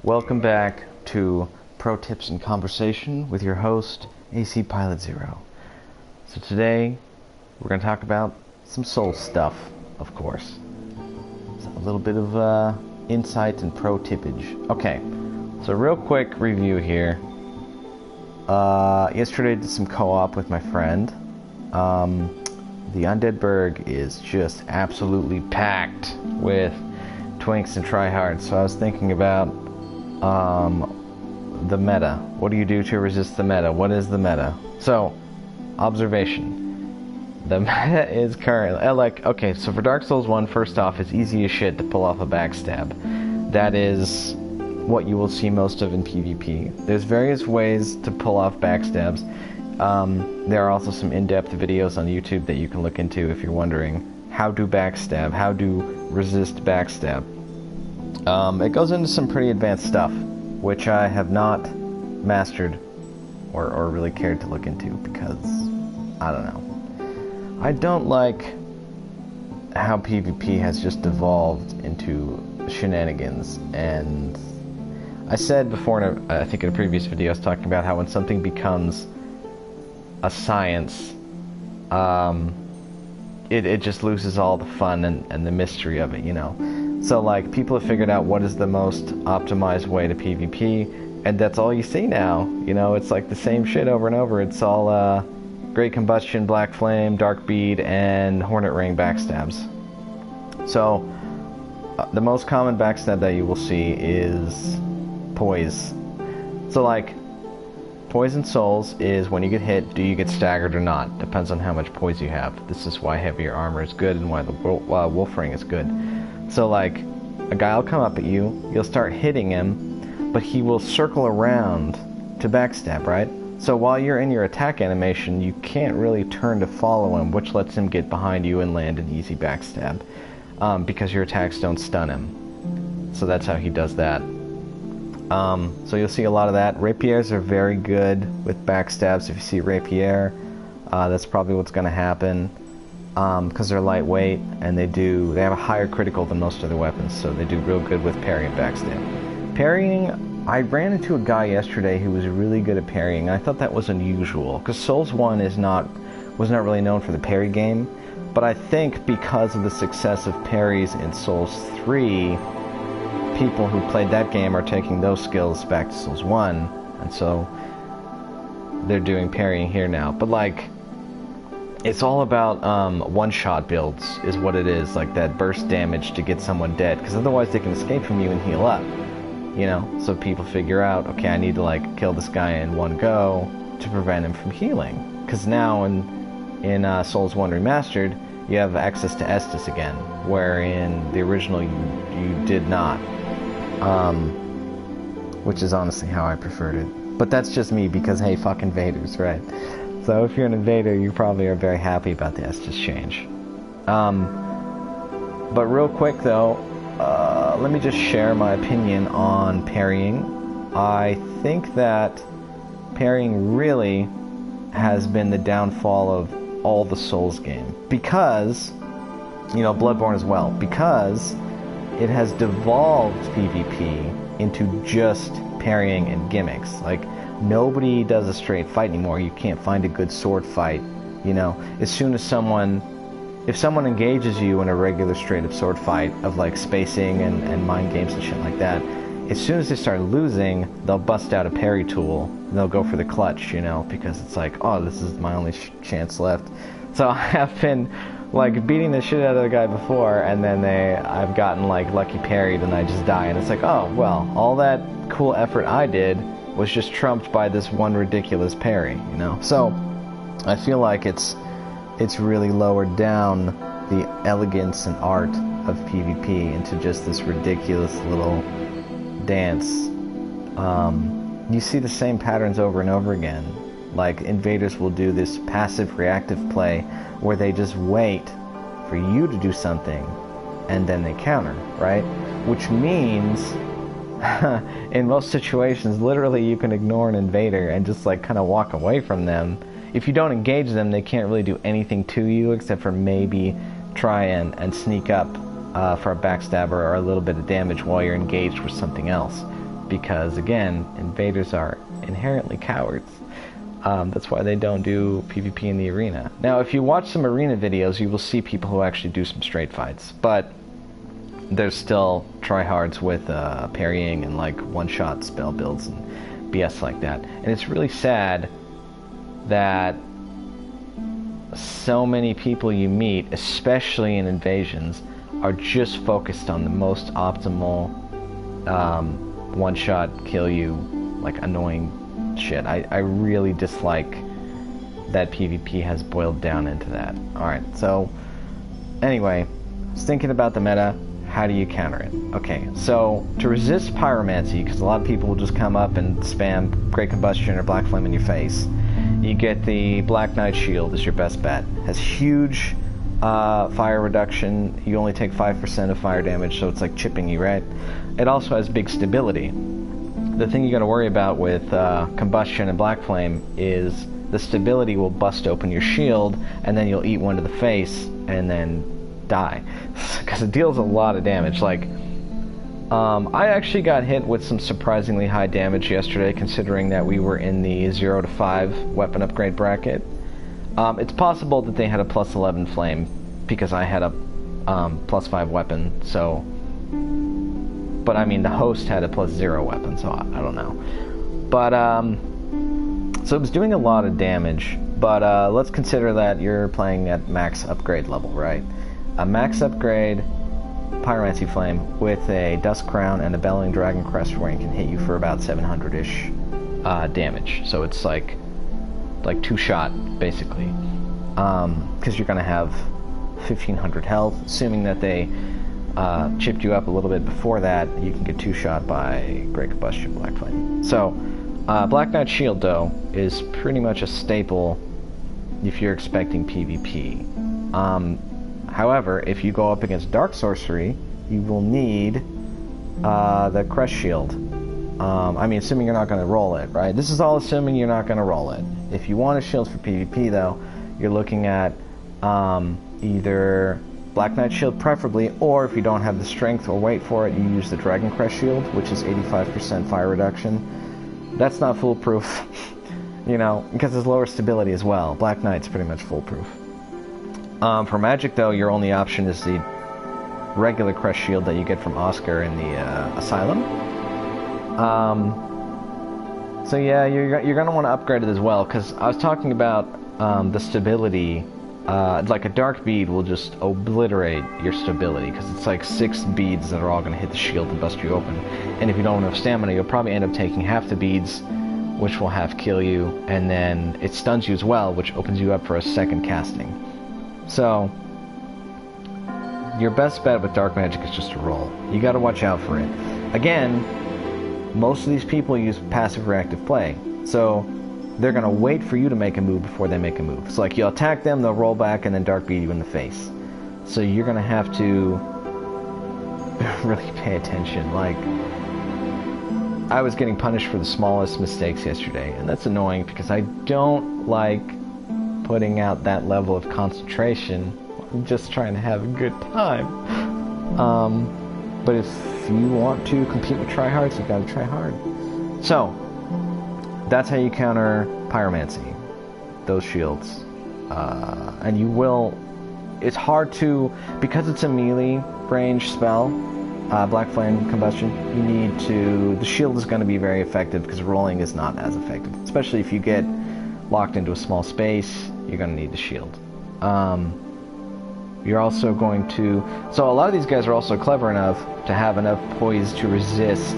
Welcome back to Pro Tips and Conversation with your host, AC Pilot Zero. So today, we're going to talk about some soul stuff, of course. So a little bit of insight and pro tippage. Okay, so real quick review here. Yesterday I did some co-op with my friend. The Undead Burg is just absolutely packed with twinks and tryhards, so I was thinking about the meta. What do you do to resist the meta? What is the meta? So, observation. The meta is currently, okay, so for Dark Souls 1, first off, it's easy as shit to pull off a backstab. That is what you will see most of in PvP. There's various ways to pull off backstabs. There are also some in-depth videos on YouTube that you can look into if you're wondering how to backstab, how to resist backstab. It goes into some pretty advanced stuff, which I have not mastered or really cared to look into because, I don't know. I don't like how PvP has just evolved into shenanigans, and I said before, I think in a previous video, I was talking about how when something becomes a science, it just loses all the fun and the mystery of it, you know. So, like, people have figured out what is the most optimized way to PvP, and that's all you see now. You know, it's like the same shit over and over. It's all Great Combustion, Black Flame, Dark Bead, and Hornet Ring backstabs. So, the most common backstab that you will see is poise. So, like, Poison Souls is when you get hit, do you get staggered or not? Depends on how much poise you have. This is why heavier armor is good and why the wolf ring is good. So, like, a guy will come up at you, you'll start hitting him, but he will circle around to backstab, right? So while you're in your attack animation, you can't really turn to follow him, which lets him get behind you and land an easy backstab, because your attacks don't stun him. So that's how he does that. So you'll see a lot of that. Rapiers are very good with backstabs. If you see Rapier, that's probably what's going to happen. Because they're lightweight and they have a higher critical than most other weapons, so they do real good with parry and backstab. Parrying, I ran into a guy yesterday who was really good at parrying, and I thought that was unusual, because Souls 1 was not really known for the parry game, but I think because of the success of parries in Souls 3, people who played that game are taking those skills back to Souls 1, and so they're doing parrying here now. But, like, it's all about one-shot builds is what it is, like that burst damage to get someone dead, because otherwise they can escape from you and heal up, you know? So people figure out, okay, I need to, like, kill this guy in one go to prevent him from healing, because now in Souls 1 Remastered, you have access to Estus again, where in the original you did not, which is honestly how I preferred it. But that's just me, because hey, fuck invaders, right? So if you're an invader, you probably are very happy about the Estus change. But real quick though, let me just share my opinion on parrying. I think that parrying really has been the downfall of all the Souls game. Because, you know, Bloodborne as well. Because it has devolved PvP into just parrying and gimmicks. Like, nobody does a straight fight anymore. You can't find a good sword fight, you know. As soon as if someone engages you in a regular straight up sword fight of like spacing and mind games and shit like that, as soon as they start losing, they'll bust out a parry tool and they'll go for the clutch, you know, because it's like, oh, this is my only chance left. So I have been like beating the shit out of the guy before, and then I've gotten like lucky parried and I just die, and it's like, oh well, all that cool effort I did was just trumped by this one ridiculous parry, you know? So, I feel like it's really lowered down the elegance and art of PvP into just this ridiculous little dance. You see the same patterns over and over again. Like, invaders will do this passive reactive play where they just wait for you to do something and then they counter, right? Which means in most situations, literally you can ignore an invader and just like kind of walk away from them. If you don't engage them, they can't really do anything to you except for maybe try and sneak up for a backstabber or a little bit of damage while you're engaged with something else. because, again, invaders are inherently cowards. That's why they don't do PvP in the arena. Now, if you watch some arena videos, you will see people who actually do some straight fights, but there's still tryhards with parrying and like one-shot spell builds and BS like that. And it's really sad that so many people you meet, especially in invasions, are just focused on the most optimal one-shot kill you, like annoying shit. I really dislike that PvP has boiled down into that. Alright, so anyway, I was thinking about the meta. How do you counter it? Okay, so to resist pyromancy, because a lot of people will just come up and spam Great Combustion or Black Flame in your face, you get the Black Knight Shield is your best bet. Has huge fire reduction. You only take 5% of fire damage, so it's like chipping you, right? It also has big stability. The thing you got to worry about with Combustion and Black Flame is the stability will bust open your shield, and then you'll eat one to the face, and then die. Because it deals a lot of damage. Like, I actually got hit with some surprisingly high damage yesterday, considering that we were in the 0 to 5 weapon upgrade bracket. It's possible that they had a plus 11 flame, because I had a plus 5 weapon, so... But I mean, the host had a plus 0 weapon, so I don't know. But, so it was doing a lot of damage, but let's consider that you're playing at max upgrade level, right? A max upgrade Pyromancy Flame with a Dusk Crown and a Bellowing Dragon Crest Ring can hit you for about 700-ish damage. So it's like 2-shot, basically. Because you're going to have 1,500 health, assuming that they chipped you up a little bit before that, you can get 2-shot by Great Combustion, Black Flame. So, Black Knight Shield, though, is pretty much a staple if you're expecting PvP. However, if you go up against Dark Sorcery, you will need the Crest Shield. I mean, assuming you're not going to roll it, right? This is all assuming you're not going to roll it. If you want a shield for PvP, though, you're looking at either Black Knight Shield preferably, or if you don't have the strength or weight for it, you use the Dragon Crest Shield, which is 85% fire reduction. That's not foolproof, you know, because there's lower stability as well. Black Knight's pretty much foolproof. For magic, though, your only option is the regular Crest Shield that you get from Oscar in the Asylum. So yeah, you're going to want to upgrade it as well, because I was talking about the stability. Like a dark bead will just obliterate your stability, because it's like 6 beads that are all going to hit the shield and bust you open. And if you don't have stamina, you'll probably end up taking half the beads, which will half kill you, and then it stuns you as well, which opens you up for a second casting. So, your best bet with dark magic is just to roll. You got to watch out for it. Again, most of these people use passive reactive play, so they're going to wait for you to make a move before they make a move. So like, you'll attack them, they'll roll back, and then dark beat you in the face. So you're going to have to really pay attention. Like, I was getting punished for the smallest mistakes yesterday, and that's annoying because I don't like putting out that level of concentration. I'm just trying to have a good time. But if you want to compete with tryhards, you got to try hard. So, that's how you counter pyromancy, those shields. And you will, it's hard to, because it's a melee range spell, Black Flame Combustion, you need to, the shield is going to be very effective because rolling is not as effective. Especially if you get locked into a small space, you're going to need the shield. You're also going to, so a lot of these guys are also clever enough to have enough poise to resist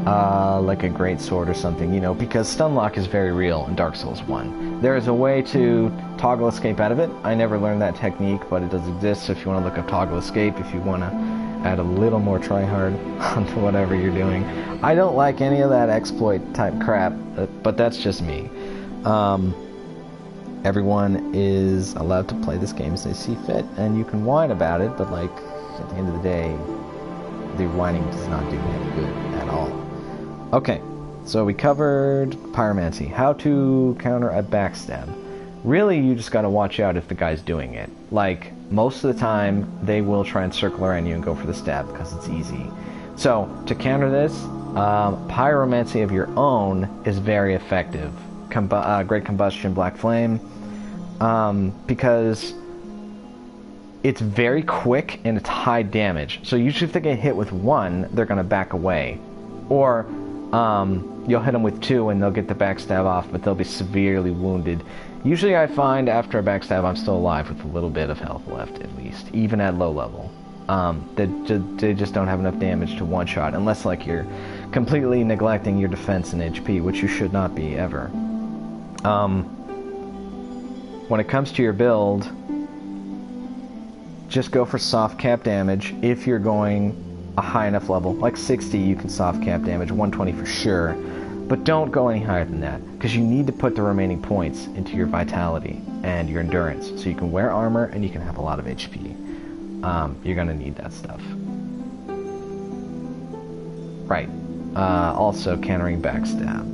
like a great sword or something, you know, because stun lock is very real in Dark Souls 1. There is a way to toggle escape out of it. I never learned that technique, but it does exist, so if you want to look up toggle escape, if you want to add a little more tryhard onto whatever you're doing. I don't like any of that exploit type crap, but that's just me. Everyone is allowed to play this game as they see fit, and you can whine about it, but like, at the end of the day, the whining does not do any good at all. Okay, so we covered pyromancy. How to counter a backstab. Really, you just gotta watch out if the guy's doing it. Like, most of the time, they will try and circle around you and go for the stab, because it's easy. So, to counter this, Pyromancy of your own is very effective. Great Combustion, Black Flame, because it's very quick and it's high damage. So usually if they get hit with 1, they're going to back away. Or you'll hit them with 2 and they'll get the backstab off, but they'll be severely wounded. Usually I find after a backstab I'm still alive with a little bit of health left, at least, even at low level. They just don't have enough damage to one-shot, unless like you're completely neglecting your defense and HP, which you should not be ever. When it comes to your build, just go for soft cap damage if you're going a high enough level. Like 60 you can soft cap damage, 120 for sure, but don't go any higher than that, because you need to put the remaining points into your vitality and your endurance, so you can wear armor and you can have a lot of HP. You're gonna need that stuff. Right. Also countering backstab.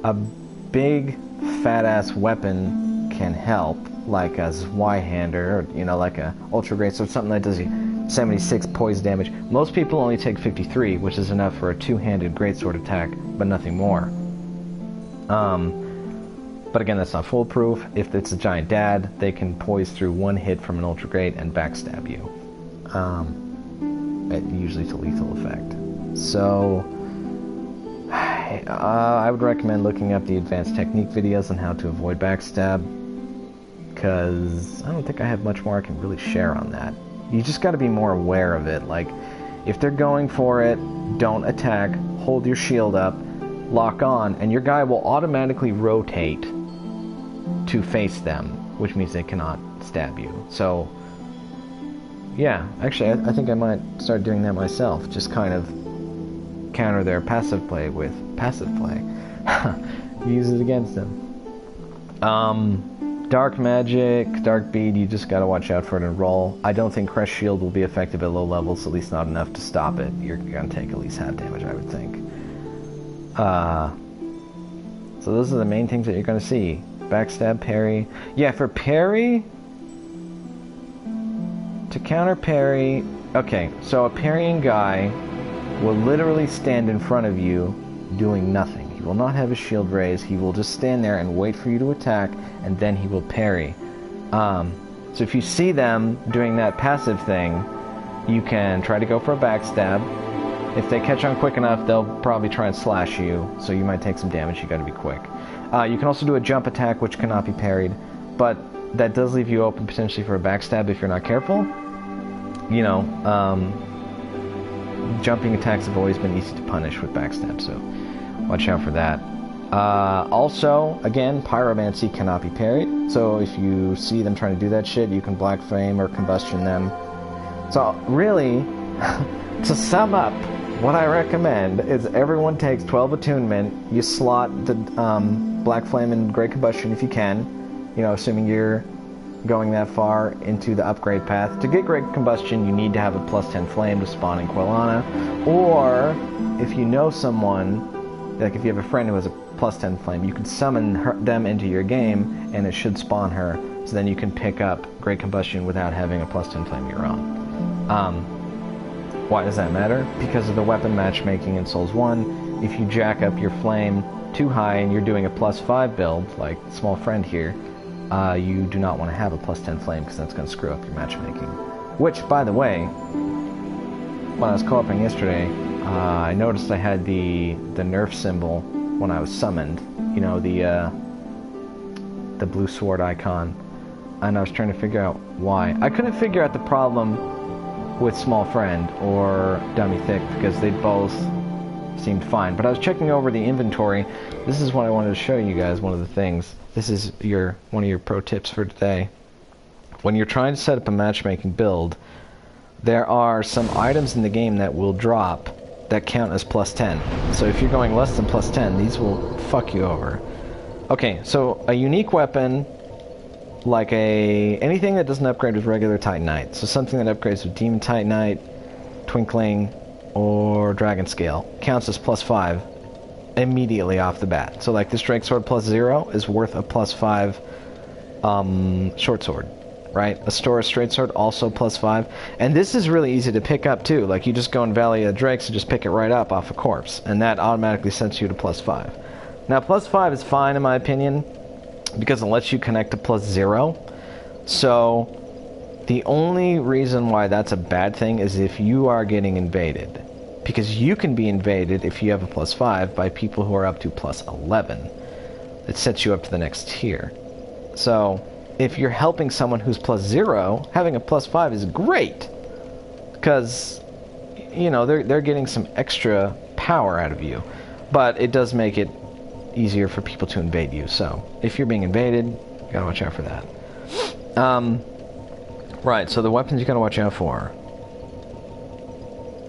A big fat-ass weapon can help, like a Zweihander, or, you know, like a Ultra Greatsword, something that does you 76 poise damage. Most people only take 53, which is enough for a two-handed Greatsword attack, but nothing more. But again, that's not foolproof. If it's a Giant Dad, they can poise through one hit from an Ultra Great and backstab you. Usually to lethal effect. So, I would recommend looking up the advanced technique videos on how to avoid backstab, because I don't think I have much more I can really share on that. You just got to be more aware of it. Like, if they're going for it, don't attack, hold your shield up, lock on, and your guy will automatically rotate to face them, which means they cannot stab you. So, yeah, actually, I think I might start doing that myself. Just kind of counter their passive play with passive play. Use it against them. Dark Magic, Dark Bead, you just gotta watch out for it and roll. I don't think Crest Shield will be effective at low levels, at least not enough to stop it. You're gonna take at least half damage, I would think. So those are the main things that you're gonna see. Backstab, parry. Yeah, for parry, to counter parry, okay, so a parrying guy will literally stand in front of you doing nothing. He will not have his shield raised. He will just stand there and wait for you to attack, and then he will parry. So if you see them doing that passive thing, you can try to go for a backstab. If they catch on quick enough, they'll probably try and slash you, so you might take some damage. You gotta be quick. You can also do a jump attack, which cannot be parried, but that does leave you open potentially for a backstab if you're not careful. You know, jumping attacks have always been easy to punish with backstab, so watch out for that. Also, again, Pyromancy cannot be parried, so if you see them trying to do that shit, you can Black Flame or Combustion them. So really, to sum up, what I recommend is everyone takes 12 attunement, you slot the Black Flame and Great Combustion if you can, you know, assuming you're going that far into the upgrade path. To get Great Combustion, you need to have a +10 flame to spawn in Quelana, or if you know someone, like if you have a friend who has a +10 flame, you can summon them into your game, and it should spawn her, so then you can pick up Great Combustion without having a +10 flame of your own. Why does that matter? Because of the weapon matchmaking in Souls 1, if you jack up your flame too high and you're doing a +5 build, like Small Friend here, you do not want to have a +10 flame, because that's going to screw up your matchmaking. Which, by the way, when I was co-oping yesterday, I noticed I had the nerf symbol when I was summoned. You know, the blue sword icon. And I was trying to figure out why. I couldn't figure out the problem with Small Friend or Dummy Thick, because they both seemed fine. But I was checking over the inventory. This is what I wanted to show you guys, one of the things. This is one of your pro tips for today. When you're trying to set up a matchmaking build, there are some items in the game that will drop that count as +10. So if you're going less than +10, these will fuck you over. Okay, so a unique weapon, like anything that doesn't upgrade with regular Titanite. So something that upgrades with Demon Titanite, Twinkling, or Dragon Scale, counts as +5 immediately off the bat. So like this Drake Sword +0 is worth a +5 short sword, right? A Stora straight sword, also +5. And this is really easy to pick up too. Like, you just go in Valley of the Drakes and just pick it right up off a corpse, and that automatically sets you to +5. Now, +5 is fine in my opinion, because it lets you connect to +0. So, the only reason why that's a bad thing is if you are getting invaded. Because you can be invaded if you have a +5 by people who are up to +11. It sets you up to the next tier. So, if you're helping someone who's +0, having a +5 is great. Because, you know, they're getting some extra power out of you. But it does make it easier for people to invade you. So, if you're being invaded, you gotta watch out for that. Right, so the weapons you gotta watch out for.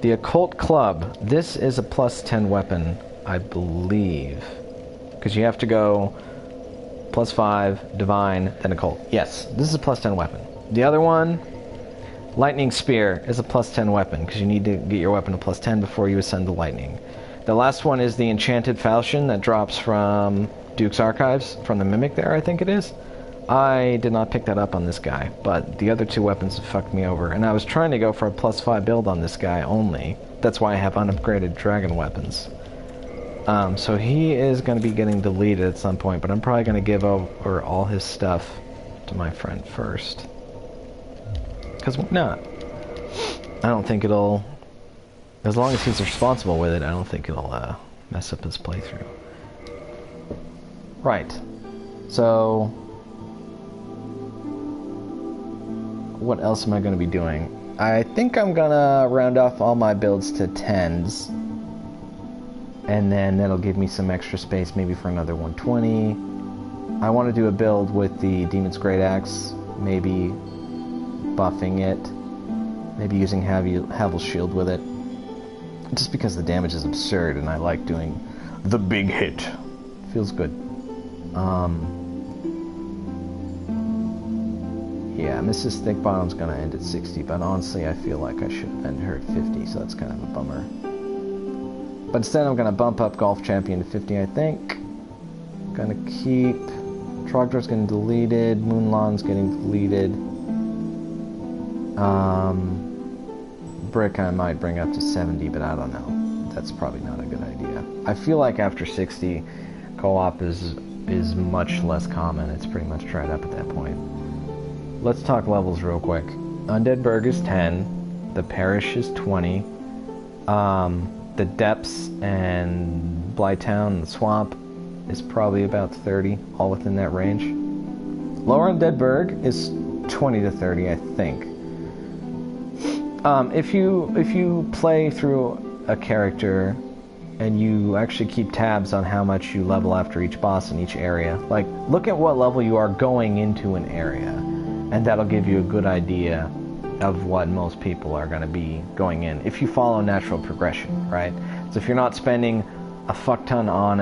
The Occult Club. This is a +10 weapon, I believe. Because you have to go +5, Divine, then Occult. Yes, this is a +10 weapon. The other one, Lightning Spear, is a +10 weapon, because you need to get your weapon to +10 before you ascend the Lightning. The last one is the Enchanted Falchion that drops from Duke's Archives, from the Mimic there, I think it is. I did not pick that up on this guy, but the other two weapons fucked me over, and I was trying to go for a +5 build on this guy only. That's why I have unupgraded dragon weapons. So he is going to be getting deleted at some point, but I'm probably going to give over all his stuff to my friend first. Because why not? I don't think it'll... As long as he's responsible with it, I don't think it'll mess up his playthrough. Right. So... what else am I going to be doing? I think I'm going to round off all my builds to 10s. And then that'll give me some extra space maybe for another 120. I want to do a build with the Demon's Great Axe. Maybe buffing it. Maybe using Havel's Shield with it. Just because the damage is absurd and I like doing the big hit. Feels good. Yeah, Mrs. Thickbottom's gonna end at 60, but honestly I feel like I should end her at 50, so that's kind of a bummer. But instead I'm gonna bump up Golf Champion to 50, I think. Gonna keep... Trogdor's getting deleted, Moonlawn's getting deleted. Brick I might bring up to 70, but I don't know. That's probably not a good idea. I feel like after 60, co-op is much less common. It's pretty much dried up at that point. Let's talk levels real quick. Undead Burg is 10. The Parish is 20. The Depths and Blytown, the Swamp, is probably about 30, all within that range. Lower Undead Burg is 20 to 30, I think. If you play through a character and you actually keep tabs on how much you level after each boss in each area, like look at what level you are going into an area, and that'll give you a good idea of what most people are going to be going in if you follow natural progression, right? So if you're not spending a fuck ton on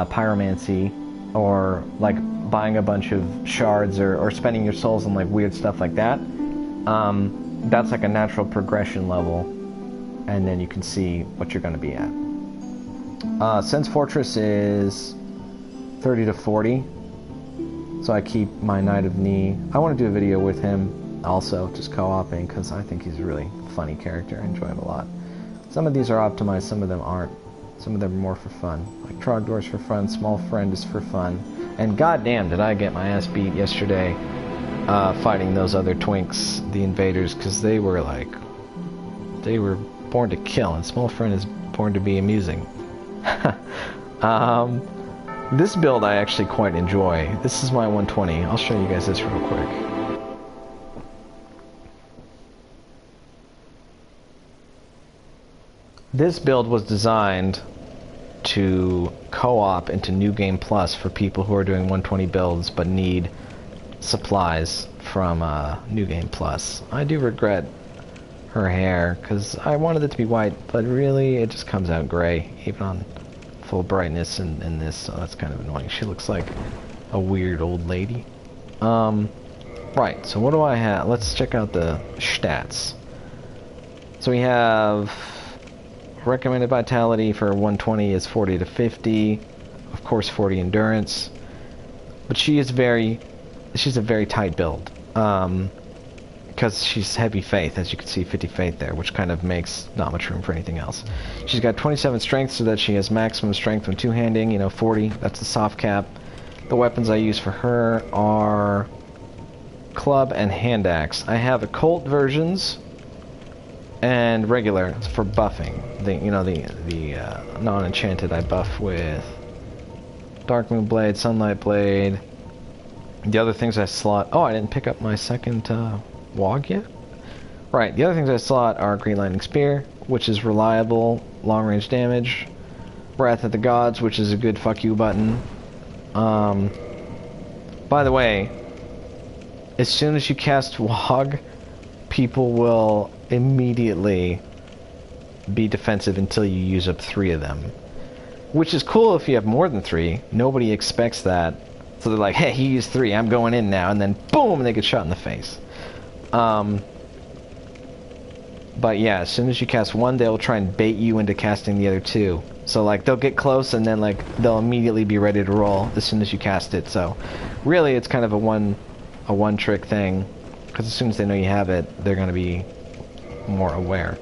pyromancy, or like buying a bunch of shards, or spending your souls on like weird stuff like that, that's like a natural progression level, and then you can see what you're going to be at. Sen's Fortress is 30 to 40, so I keep my Knight of Knee. I want to do a video with him also, just co-oping, because I think he's a really funny character. I enjoy him a lot. Some of these are optimized, some of them aren't. Some of them are more for fun. Like Trogdor's for fun, Small Friend is for fun. And goddamn did I get my ass beat yesterday fighting those other twinks, the invaders, because they were born to kill, and Small Friend is born to be amusing. This build I actually quite enjoy. This is my 120. I'll show you guys this real quick. This build was designed to co-op into New Game Plus for people who are doing 120 builds but need supplies from New Game Plus. I do regret her hair, because I wanted it to be white, but really it just comes out gray, even on full brightness in this, so that's kind of annoying. She looks like a weird old lady. Right, so what do I have? Let's check out the stats. So we have recommended vitality for 120 is 40 to 50, of course 40 endurance, but she's a very tight build. because she's heavy faith, as you can see, 50 faith there, which kind of makes not much room for anything else. She's got 27 strength, so that she has maximum strength when two-handing, you know, 40, that's the soft cap. The weapons I use for her are club and hand axe. I have occult versions and regular for buffing. The non-enchanted I buff with Dark Moon Blade, Sunlight Blade. The other things I slot... Oh, I didn't pick up my second Wog yet? Right, the other things I slot are Green Lightning Spear, which is reliable, long-range damage. Wrath of the Gods, which is a good fuck you button. By the way, as soon as you cast Wog, people will immediately be defensive until you use up 3 of them. Which is cool if you have more than 3. Nobody expects that. So they're like, hey, he used 3, I'm going in now, and then boom, they get shot in the face. But yeah, as soon as you cast 1, they'll try and bait you into casting the other 2. So like, they'll get close, and then like, they'll immediately be ready to roll as soon as you cast it. So really, it's kind of a one-trick thing, because as soon as they know you have it, they're going to be more aware.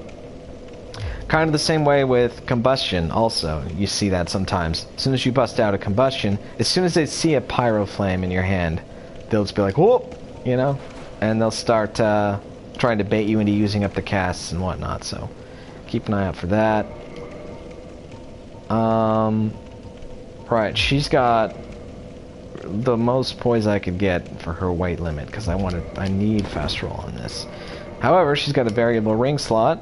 Kind of the same way with combustion also. You see that sometimes. As soon as you bust out a combustion, as soon as they see a pyro flame in your hand, they'll just be like, whoop, you know? And they'll start trying to bait you into using up the casts and whatnot, so keep an eye out for that. Right, she's got the most poise I could get for her weight limit, because I need fast roll on this. However, she's got a variable ring slot,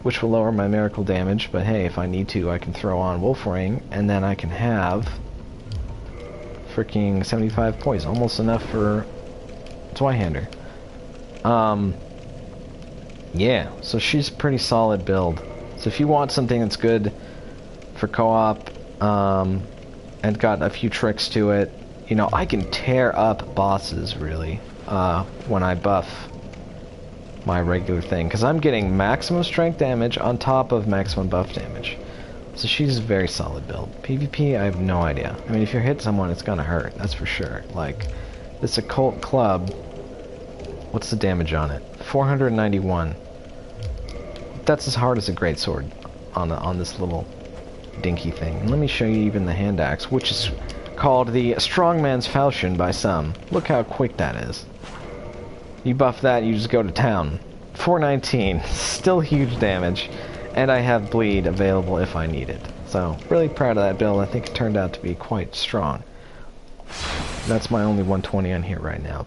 which will lower my miracle damage, but hey, if I need to, I can throw on Wolf Ring, and then I can have freaking 75 poise, almost enough for Zweihander. Yeah, so she's a pretty solid build. So if you want something that's good for co-op, and got a few tricks to it, you know, I can tear up bosses, really, when I buff my regular thing, because I'm getting maximum strength damage on top of maximum buff damage. So she's a very solid build. PvP, I have no idea. I mean, if you hit someone, it's gonna hurt, that's for sure. Like, this occult club, what's the damage on it? 491. That's as hard as a greatsword on this little dinky thing. And let me show you even the hand axe, which is called the Strongman's Falchion by some. Look how quick that is. You buff that, you just go to town. 419, still huge damage, and I have bleed available if I need it. So, really proud of that build. I think it turned out to be quite strong. That's my only 120 on here right now.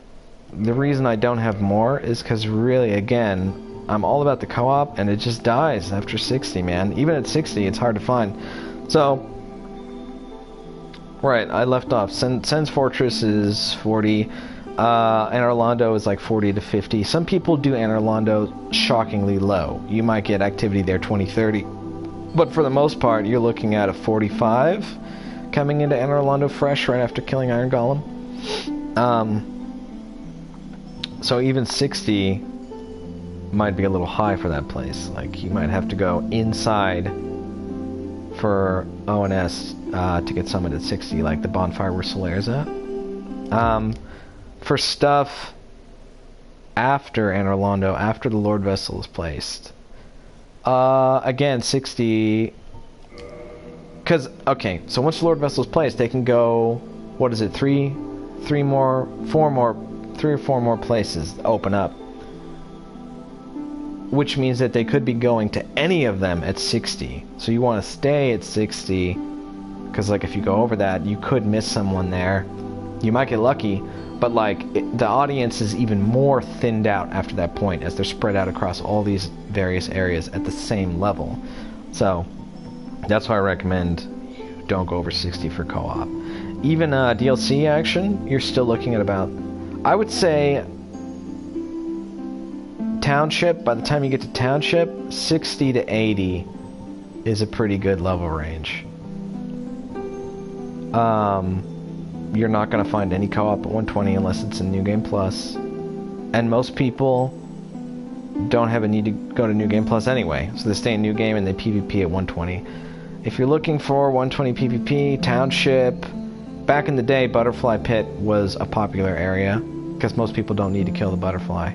The reason I don't have more is because really, again, I'm all about the co-op, and it just dies after 60, man. Even at 60, it's hard to find. So, right, I left off. Sen's Fortress is 40. Anor Londo is like 40 to 50. Some people do Anor Londo shockingly low. You might get activity there 20, 30. But for the most part, you're looking at a 45 coming into Anor Londo fresh right after killing Iron Golem. So even 60 might be a little high for that place. Like, you might have to go inside for ONS to get summoned at 60, like the bonfire where Solaire's at. For stuff after Anor Londo, after the Lord Vessel is placed, again, 60, because, okay, so once the Lord Vessel is placed, they can go, what is it, 3 or 4 more places open up, which means that they could be going to any of them at 60. So you want to stay at 60, because like if you go over that, you could miss someone there. You might get lucky, but like the audience is even more thinned out after that point, as they're spread out across all these various areas at the same level. So that's why I recommend you don't go over 60 for co-op. Even DLC action, you're still looking at about, I would say, Township, by the time you get to Township, 60 to 80 is a pretty good level range. You're not going to find any co-op at 120 unless it's in New Game Plus. And most people don't have a need to go to New Game Plus anyway, so they stay in New Game and they PvP at 120. If you're looking for 120 PvP, Township, back in the day, Butterfly Pit was a popular area, because most people don't need to kill the butterfly.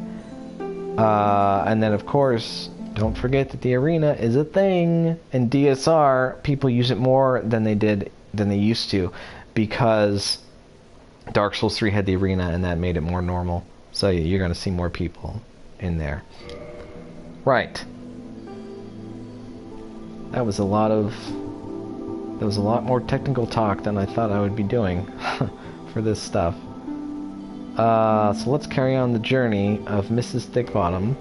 And then, of course, don't forget that the arena is a thing. In DSR, people use it more than they used to, because Dark Souls 3 had the arena, and that made it more normal. So you're going to see more people in there. Right. That was a lot more technical talk than I thought I would be doing for this stuff. So let's carry on the journey of Mrs. Thickbottom,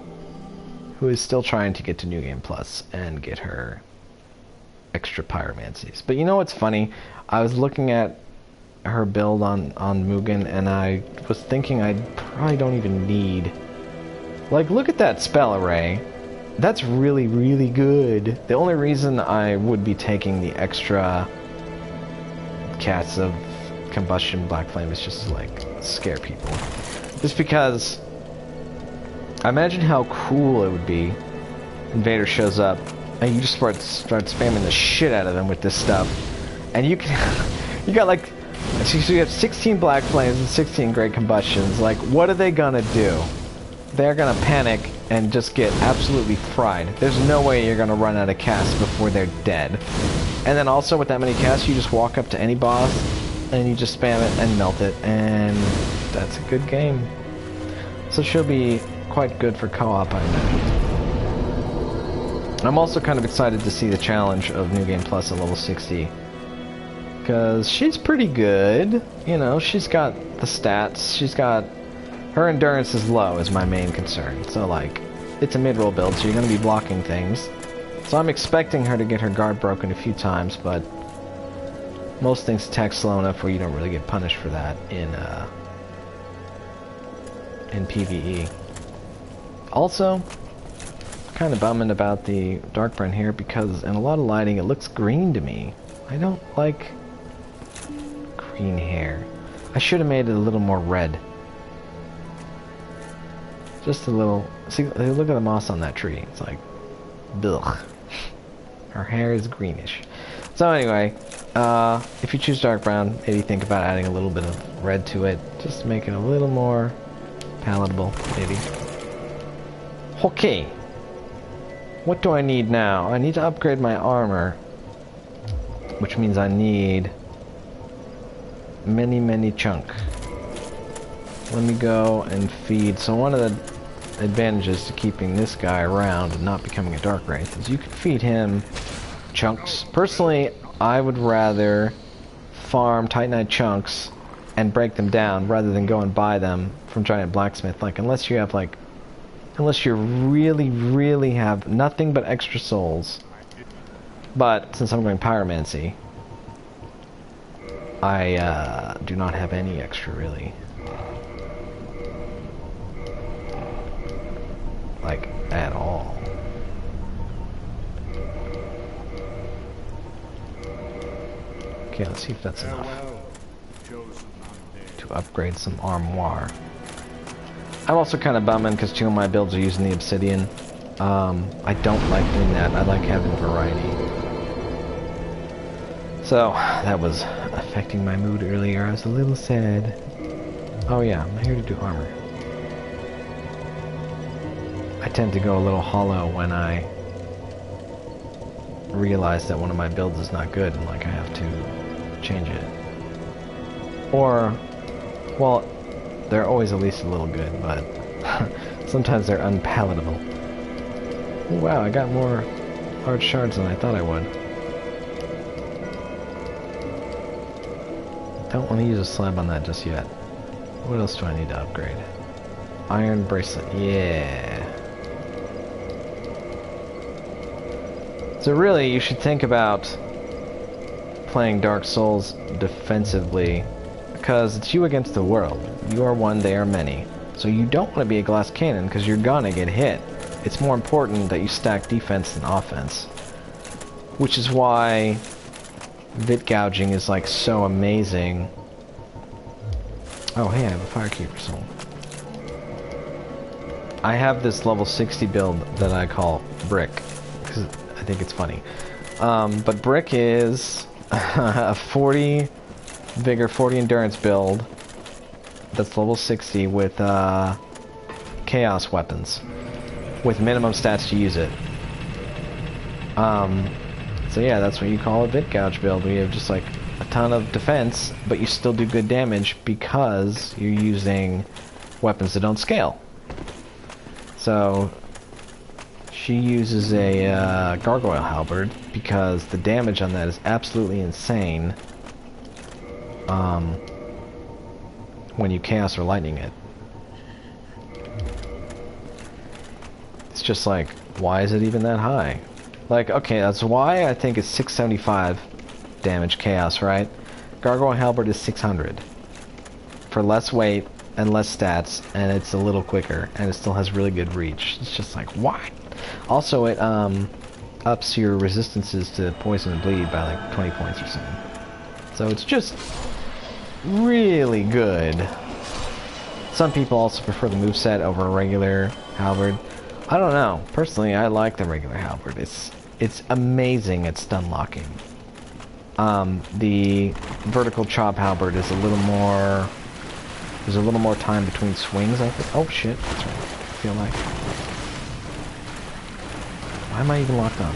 who is still trying to get to New Game Plus and get her extra pyromancies. But you know what's funny? I was looking at her build on Mugen, and I was thinking I probably don't even need... Like, look at that spell array. That's really, really good. The only reason I would be taking the extra cats of Combustion Black Flame is just to, like, scare people. Just because I imagine how cool it would be. Invader shows up and you just start spamming the shit out of them with this stuff, and you can you got like, so you have 16 Black Flames and 16 Great Combustions. Like, what are they gonna do? They're gonna panic and just get absolutely fried. There's no way you're gonna run out of casts before they're dead. And then also with that many casts, you just walk up to any boss and you just spam it and melt it, and that's a good game. So she'll be quite good for co-op, I imagine. I'm also kind of excited to see the challenge of New Game Plus at level 60. Because she's pretty good. You know, she's got the stats. She's got... Her endurance is low, is my main concern. So, like, it's a mid-roll build, so you're going to be blocking things. So I'm expecting her to get her guard broken a few times, but... most things attack slow enough where you don't really get punished for that in PvE. Also, kind of bumming about the Darkburn here because in a lot of lighting it looks green to me. I don't like green hair. I should have made it a little more red. Just a little... See, look at the moss on that tree. It's like... Ugh. Her hair is greenish. So anyway, if you choose dark brown, maybe think about adding a little bit of red to it. Just to make it a little more palatable, maybe. Okay. What do I need now? I need to upgrade my armor. Which means I need... many chunk. Let me go and feed. So one of the advantages to keeping this guy around and not becoming a dark wraith is you can feed him chunks. Personally, I would rather farm Titanite chunks and break them down rather than go and buy them from Giant Blacksmith. Like, unless you have like... unless you really have nothing but extra souls. But since I'm going pyromancy, I do not have any extra really. Like, at all. Okay, let's see if that's enough to upgrade some armoire. I'm also kind of bumming because 2 of my builds are using the obsidian. I don't like doing that. I like having variety. So, that was affecting my mood earlier. I was a little sad. Oh yeah, I'm here to do armor. I tend to go a little hollow when I realize that one of my builds is not good and like I have to change it. Or, well, they're always at least a little good, but sometimes they're unpalatable. Oh, wow, I got more large shards than I thought I would. Don't want to use a slab on that just yet. What else do I need to upgrade? Iron bracelet, yeah. So really, you should think about playing Dark Souls defensively, because it's you against the world. You are one, they are many. So you don't want to be a glass cannon, because you're gonna get hit. It's more important that you stack defense than offense. Which is why vit gouging is like so amazing. Oh hey, I have a Firekeeper soul. I have this level 60 build that I call Brick, because I think it's funny. But Brick is a 40 vigor, 40 endurance build that's level 60 with chaos weapons. with minimum stats to use it. So yeah, that's what you call a bit gouge build, where you have just like a ton of defense, but you still do good damage because you're using weapons that don't scale. So she uses a gargoyle halberd because the damage on that is absolutely insane when you chaos or lightning it. It's just like, why is it even that high? Like, okay, that's why I think it's 675 damage chaos, right? Gargoyle halberd is 600 for less weight and less stats, and it's a little quicker, and it still has really good reach. It's just like, why? Also, it ups your resistances to poison and bleed by like 20 points or something. So it's just really good. Some people also prefer the moveset over a regular halberd. I don't know. Personally, I like the regular halberd. It's amazing at stun locking. The vertical chop halberd is a little more... There's a little more time between swings, I think. Oh shit, that's right. I feel like... Why am I even locked on?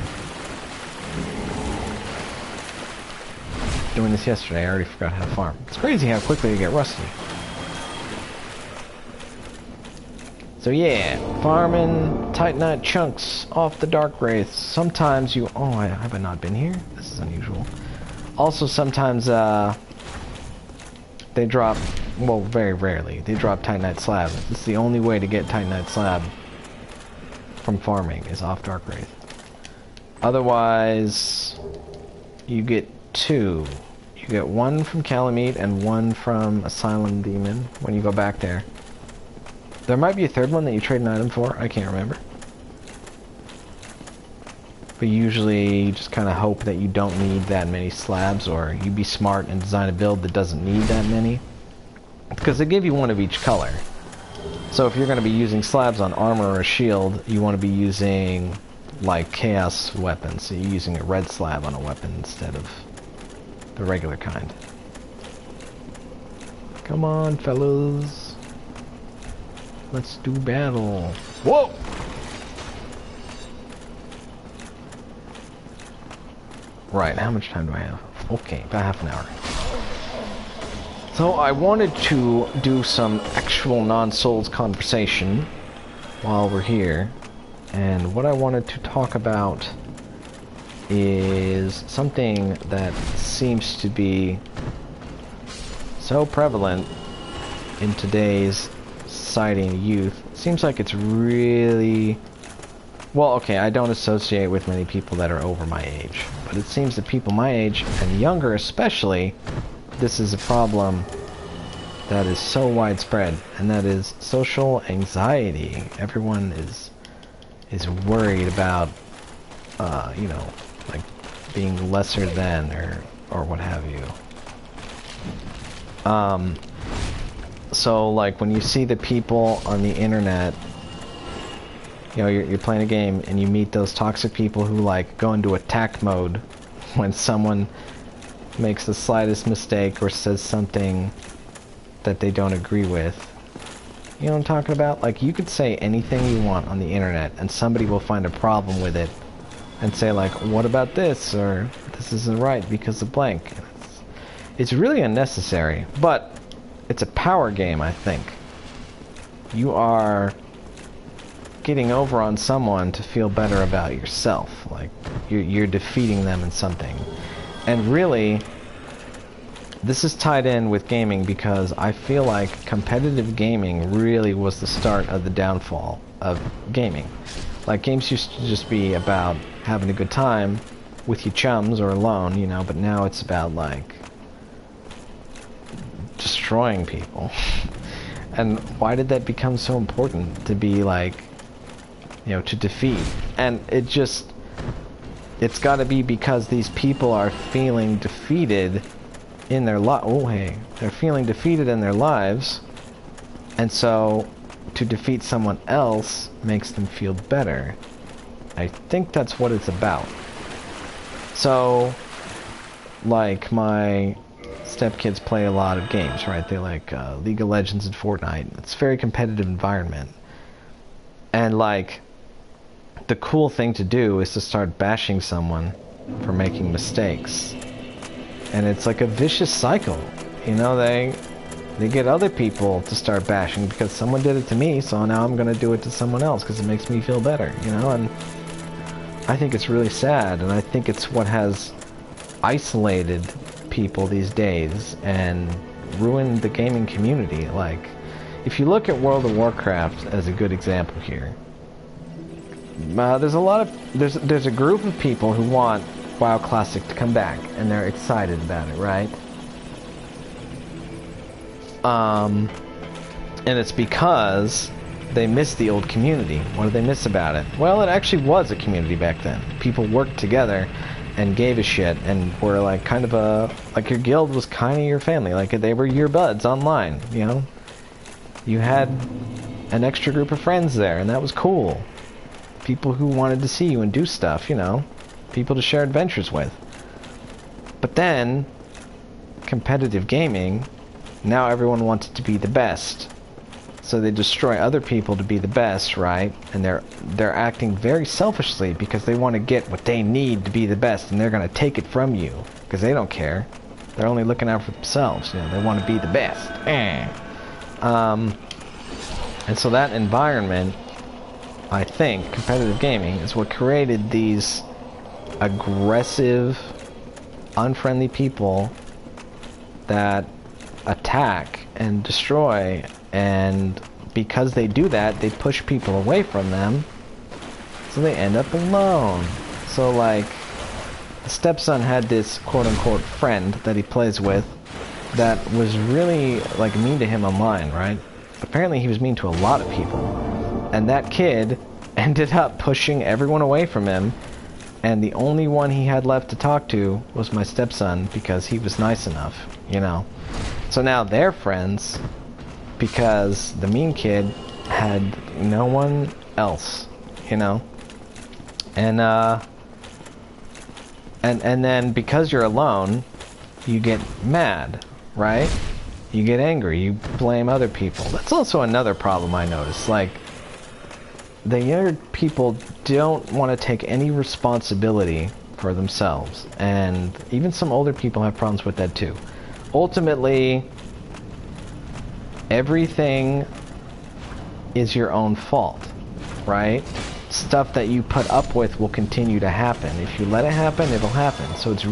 Doing this yesterday, I already forgot how to farm. It's crazy how quickly you get rusty. So yeah, farming Titanite chunks off the Dark Wraiths. Sometimes you... Oh, have I not been here? This is unusual. Also, sometimes they drop... Well, very rarely. They drop Titanite slab. This is the only way to get Titanite slab from farming, is off Dark Wraith. Otherwise, you get two. You get one from Calamite and one from Asylum Demon when you go back there. There might be a third one that you trade an item for. I can't remember. But usually you just kind of hope that you don't need that many slabs, or you be smart and design a build that doesn't need that many. Because they give you one of each color. So if you're going to be using slabs on armor or a shield, you want to be using like chaos weapons. So you're using a red slab on a weapon instead of the regular kind. Come on, fellas. Let's do battle. Whoa! Right, how much time do I have? Okay, about half an hour. So I wanted to do some actual non-Souls conversation while we're here. And what I wanted to talk about is something that seems to be so prevalent in today's society and youth. Seems like it's really... Well, okay, I don't associate with many people that are over my age, but it seems that people my age, and younger especially, this is a problem that is so widespread, and that is social anxiety. Everyone is worried about, you know, like being lesser than or what have you. So like when you see the people on the internet, you know, you're playing a game and you meet those toxic people who like go into attack mode when someone makes the slightest mistake or says something that they don't agree with. You know what I'm talking about? Like, you could say anything you want on the internet and somebody will find a problem with it and say like, what about this? Or this isn't right because of blank. It's really unnecessary, but it's a power game, I think. You are getting over on someone to feel better about yourself. Like, you're defeating them in something. And really, this is tied in with gaming because I feel like competitive gaming really was the start of the downfall of gaming. Like, games used to just be about having a good time with your chums or alone, you know, but now it's about, like, destroying people. And why did that become so important to be, like, you know, to defeat? And it's got to be because these people are feeling defeated in their they're feeling defeated in their lives, and so to defeat someone else makes them feel better. I think that's what it's about. So, like, my stepkids play a lot of games, right? They like League of Legends and Fortnite. It's a very competitive environment. And, like, the cool thing to do is to start bashing someone for making mistakes. And it's like a vicious cycle. You know, they get other people to start bashing because someone did it to me, so now I'm going to do it to someone else because it makes me feel better, you know? And I think it's really sad, and I think it's what has isolated people these days and ruined the gaming community. Like, if you look at World of Warcraft as a good example here, there's a group of people who want WoW Classic to come back, and they're excited about it, right? And it's because they miss the old community. What do they miss about it? Well, it actually was a community back then. People worked together and gave a shit and were like kind of like your guild was kind of your family. Like they were your buds online, you know? You had an extra group of friends there, and that was cool. People who wanted to see you and do stuff, you know? People to share adventures with. But then, competitive gaming, now everyone wants it to be the best. So they destroy other people to be the best, right? And they're acting very selfishly because they want to get what they need to be the best, and they're going to take it from you because they don't care. They're only looking out for themselves. You know, they want to be the best. And so that environment, I think, competitive gaming, is what created these aggressive, unfriendly people that attack and destroy, and because they do that, they push people away from them, so they end up alone. So like, the stepson had this quote-unquote friend that he plays with that was really like mean to him online, right? Apparently he was mean to a lot of people, and that kid ended up pushing everyone away from him, and the only one he had left to talk to was my stepson because he was nice enough, you know? So now they're friends because the mean kid had no one else, you know? And then because you're alone, you get mad, right? You get angry, you blame other people. That's also another problem I noticed. Like, the younger people don't want to take any responsibility for themselves, and even some older people have problems with that too. Ultimately, everything is your own fault, right? Stuff that you put up with will continue to happen. If you let it happen, it'll happen. So it's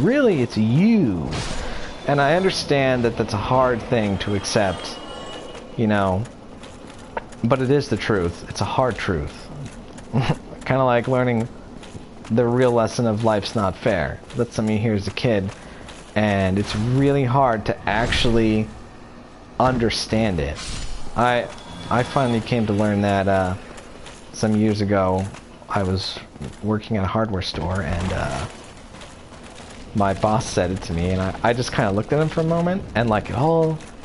you. And I understand that that's a hard thing to accept, you know, but it is the truth. It's a hard truth. Kind of like learning the real lesson of life's not fair. That's something you hear as a kid, and it's really hard to actually understand it. I finally came to learn that some years ago. I was working at a hardware store, and my boss said it to me, and I just kind of looked at him for a moment, and like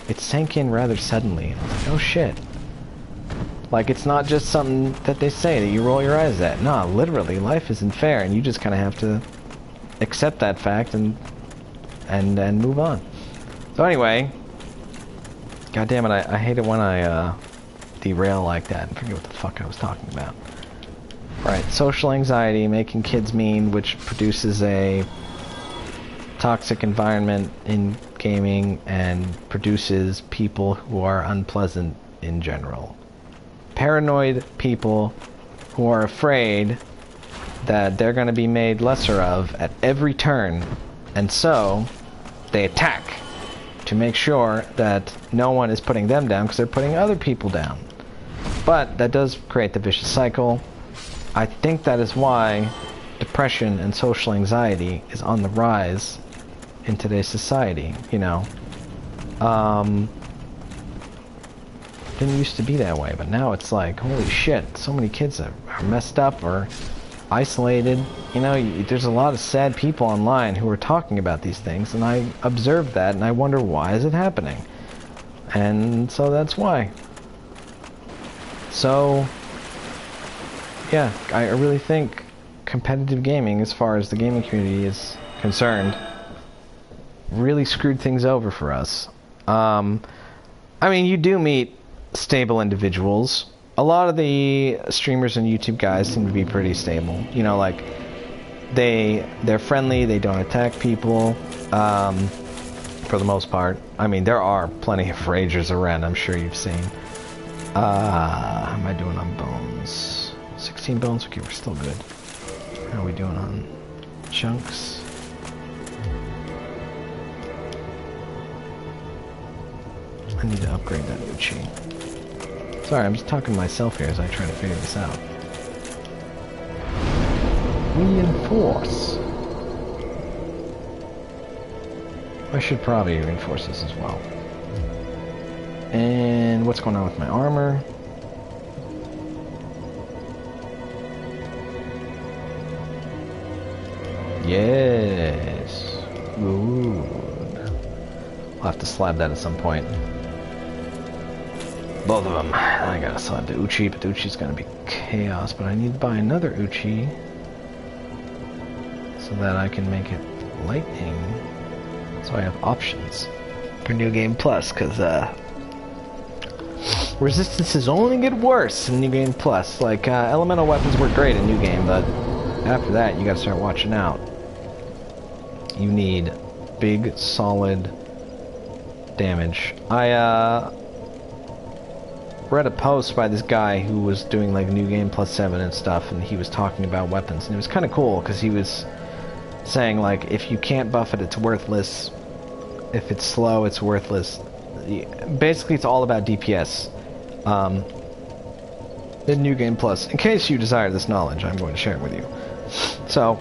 it sank in rather suddenly. I was like, oh shit. Like, it's not just something that they say that you roll your eyes at. No, literally, life isn't fair, and you just kind of have to accept that fact and move on. So anyway, god damn it, I hate it when I derail like that and forget what the fuck I was talking about. Right, social anxiety, making kids mean, which produces a toxic environment in gaming and produces people who are unpleasant in general. Paranoid people who are afraid that they're going to be made lesser of at every turn, and so they attack to make sure that no one is putting them down because they're putting other people down. But that does create the vicious cycle. I think that is why depression and social anxiety is on the rise in today's society, you know. Didn't used to be that way, but now it's like, holy shit, so many kids are messed up or isolated. You know, there's a lot of sad people online who are talking about these things, and I observe that, and I wonder, why is it happening? And so that's why. So, yeah, I really think competitive gaming, as far as the gaming community is concerned, really screwed things over for us. I mean, you do meet stable individuals a lot of the streamers and YouTube guys seem to be pretty stable. You know, like they're friendly, they don't attack people, for the most part. I mean, there are plenty of ragers around, I'm sure you've seen. How am I doing on bones? 16 bones? Okay, we're still good. How are we doing on chunks? I need to upgrade that Uchi. Sorry, I'm just talking to myself here as I try to figure this out. Reinforce. I should probably reinforce this as well. And what's going on with my armor? Yes. Good. I'll have to slab that at some point. Both of them. I gotta slab the Uchi, but the Uchi's gonna be chaos. But I need to buy another Uchi so that I can make it lightning. So I have options for New Game Plus, because resistances only get worse in New Game Plus. Like, elemental weapons work great in New Game, but after that, you gotta start watching out. You need big, solid damage. I read a post by this guy who was doing like New Game Plus 7 and stuff, and he was talking about weapons, and it was kind of cool because he was saying like, if you can't buff it, it's worthless. If it's slow, it's worthless. Basically, it's all about DPS. In New Game Plus, in case you desire this knowledge, I'm going to share it with you. So,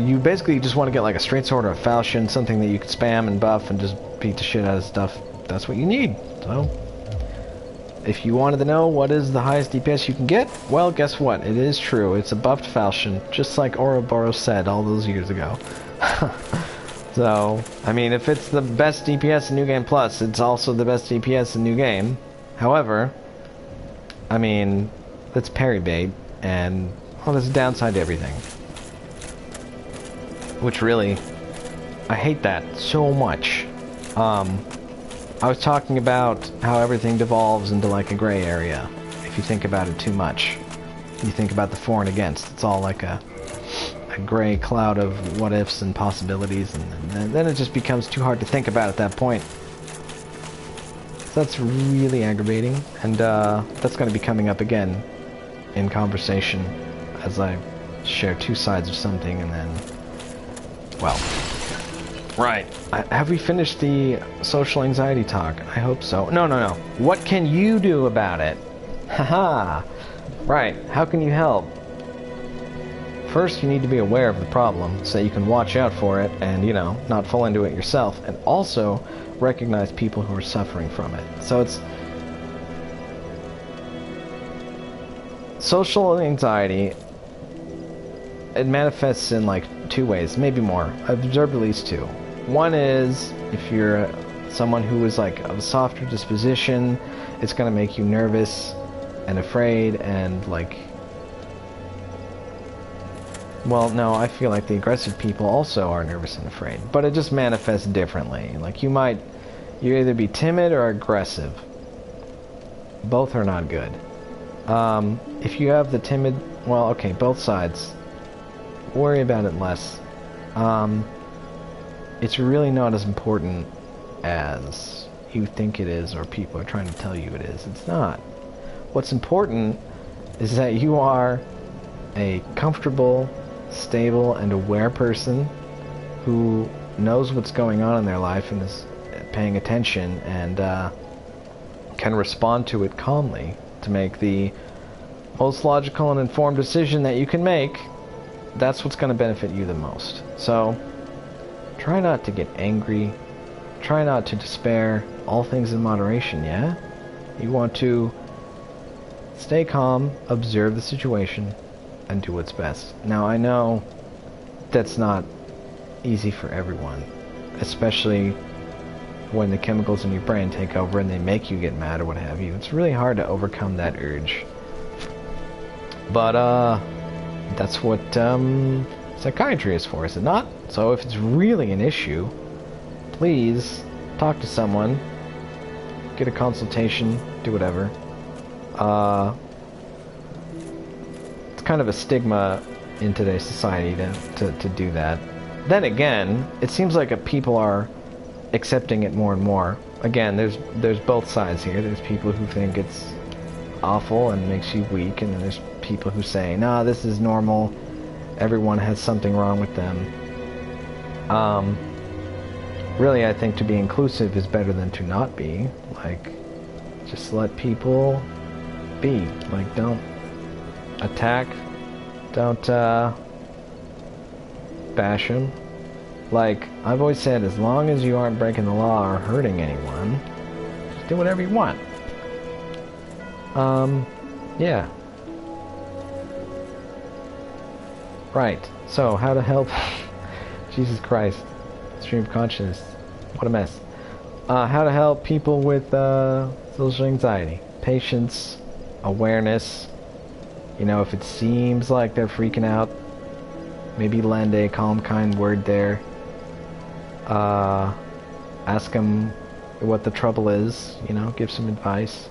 you basically just want to get like a straight sword or a falchion, something that you can spam and buff and just beat the shit out of stuff. That's what you need. So, if you wanted to know what is the highest DPS you can get, well, guess what? It is true. It's a buffed falchion, just like Ouroboros said all those years ago. So, I mean, if it's the best DPS in New Game Plus, it's also the best DPS in New Game. However, I mean, that's parry bait, and, well, there's a downside to everything. Which really, I hate that so much. I was talking about how everything devolves into like a gray area if you think about it too much. You think about the for and against. It's all like a gray cloud of what ifs and possibilities, and then it just becomes too hard to think about at that point. So that's really aggravating, and that's going to be coming up again in conversation as I share two sides of something, and then, well, right. Have we finished the social anxiety talk? I hope so. No. What can you do about it? Haha. Right. How can you help? First, you need to be aware of the problem so that you can watch out for it and, you know, not fall into it yourself, and also recognize people who are suffering from it. So it's social anxiety. It manifests in like two ways, maybe more. I've observed at least two. One is if you're someone who is like of a softer disposition, it's going to make you nervous and afraid and like, well, no, I feel like the aggressive people also are nervous and afraid, but it just manifests differently. Like you either be timid or aggressive. Both are not good. If you have the timid, well, okay, both sides. Worry about it less. It's really not as important as you think it is or people are trying to tell you it is. It's not. What's important is that you are a comfortable, stable, and aware person who knows what's going on in their life and is paying attention and can respond to it calmly to make the most logical and informed decision that you can make. That's what's going to benefit you the most. So, try not to get angry. Try not to despair. All things in moderation, yeah? You want to stay calm, observe the situation, and do what's best. Now, I know that's not easy for everyone, especially when the chemicals in your brain take over and they make you get mad or what have you. It's really hard to overcome that urge. But, that's what psychiatry is for, is it not? So if it's really an issue, please talk to someone, get a consultation, do whatever. It's kind of a stigma in today's society to do that. Then again, it seems like people are accepting it more and more. Again, there's both sides here. There's people who think it's awful and makes you weak, and then there's people who say, nah, this is normal. Everyone has something wrong with them. Really, I think to be inclusive is better than to not be. Like, just let people be. Like, don't attack. Don't, bash them. Like, I've always said, as long as you aren't breaking the law or hurting anyone, just do whatever you want. Yeah. Right. So, how to help... Jesus Christ. Stream of consciousness. What a mess. How to help people with, social anxiety. Patience. Awareness. You know, if it seems like they're freaking out, maybe lend a calm, kind word there. Ask them what the trouble is, you know, give some advice.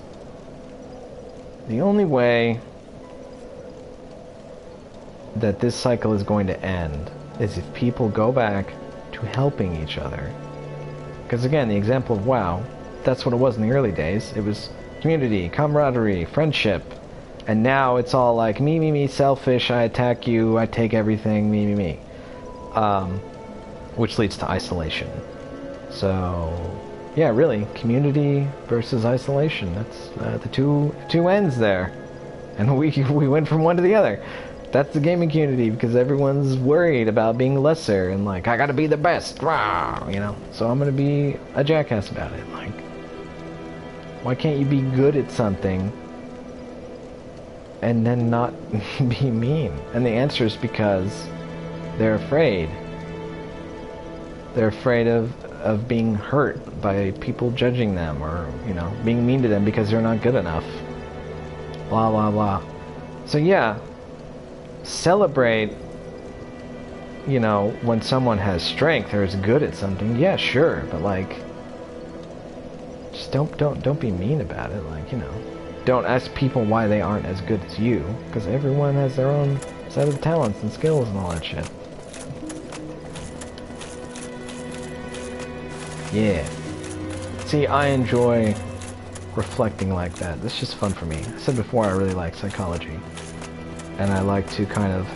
The only way that this cycle is going to end is if people go back to helping each other. Because again, the example of WoW, that's what it was in the early days. It was community, camaraderie, friendship. And now it's all like, me, me, me, selfish, I attack you, I take everything, me, me, me. Which leads to isolation. So, yeah, really, community versus isolation. That's the two ends there. And we went from one to the other. That's the gaming community, because everyone's worried about being lesser, and like, I gotta be the best, rah, you know? So I'm gonna be a jackass about it. Like, why can't you be good at something and then not be mean? And the answer is because they're afraid. They're afraid of being hurt by people judging them, or, you know, being mean to them because they're not good enough. Blah, blah, blah. So yeah, celebrate, you know, when someone has strength or is good at something. Yeah, sure, but like, just don't be mean about it. Like, you know, don't ask people why they aren't as good as you, because everyone has their own set of talents and skills and all that shit. Yeah. See, I enjoy reflecting like that. It's just fun for me. I said before, I really like psychology. And I like to kind of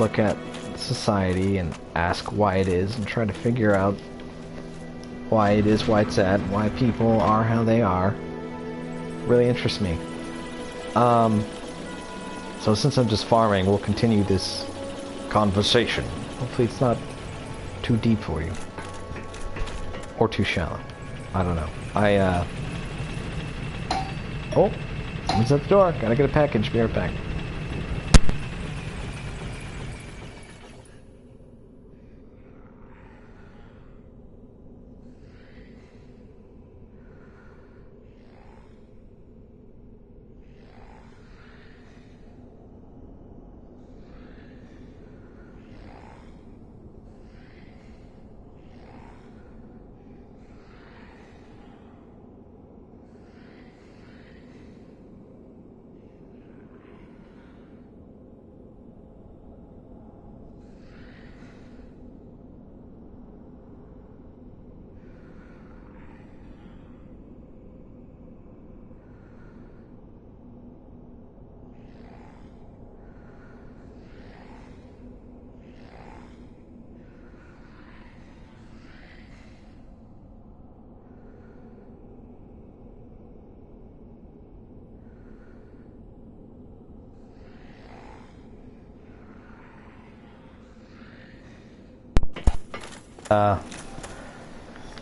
look at society and ask why it is and try to figure out why it is, why it's at, why people are how they are. Really interests me. So since I'm just farming, we'll continue this conversation. Hopefully it's not too deep for you. Or too shallow. I don't know. Oh! Someone's at the door. Gotta get a package. Be right back.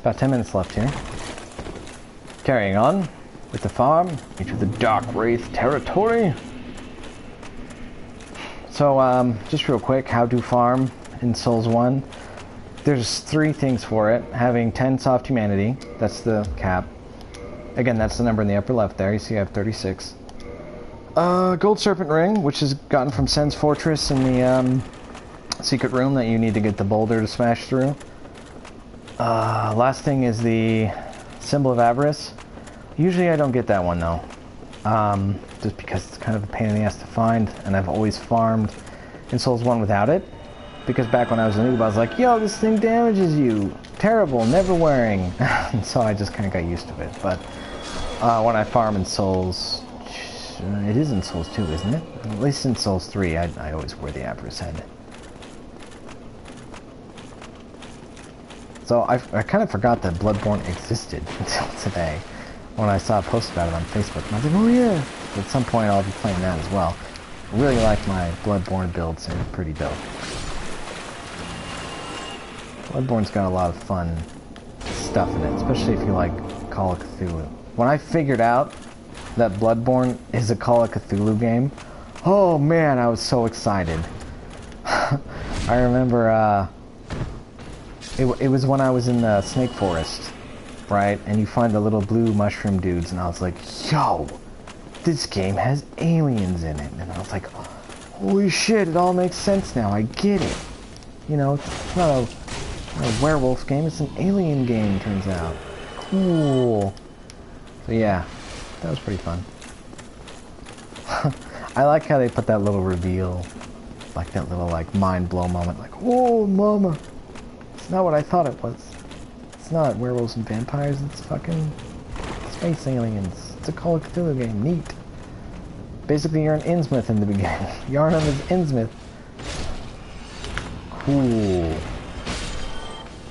About 10 minutes left here. Carrying on with the farm into the Dark Wraith territory. So, just real quick, how to farm in Souls 1. There's 3 things for it. Having 10 soft humanity, that's the cap. Again, that's the number in the upper left there. You see I have 36. Gold Serpent Ring, which is gotten from Sen's Fortress in the secret room that you need to get the boulder to smash through. Last thing is the Symbol of Avarice. Usually I don't get that one though. just because it's kind of a pain in the ass to find, and I've always farmed in Souls 1 without it, because back when I was a noob I was like, yo, this thing damages you, terrible, never wearing. And so I just kind of got used to it. But when I farm in Souls, it is in Souls 2, isn't it? At least in Souls 3 I always wear the Avarice head. So I kind of forgot that Bloodborne existed until today, when I saw a post about it on Facebook, and I was like, oh yeah! At some point I'll be playing that as well. I really like my Bloodborne builds, they're pretty dope. Bloodborne's got a lot of fun stuff in it, especially if you like Call of Cthulhu. When I figured out that Bloodborne is a Call of Cthulhu game, oh man, I was so excited. I remember, it was when I was in the Snake Forest, right? And you find the little blue mushroom dudes, and I was like, yo, this game has aliens in it. And I was like, holy shit, it all makes sense now, I get it. You know, it's not a werewolf game, it's an alien game, turns out. Cool. So yeah, that was pretty fun. I like how they put that little reveal, like that little like mind blow moment, like, whoa, mama. It's not what I thought it was. It's not werewolves and vampires, it's fucking space aliens. It's a Call of Cthulhu game, neat. Basically you're an Innsmouth in the beginning. Yarnum is Innsmouth. Cool.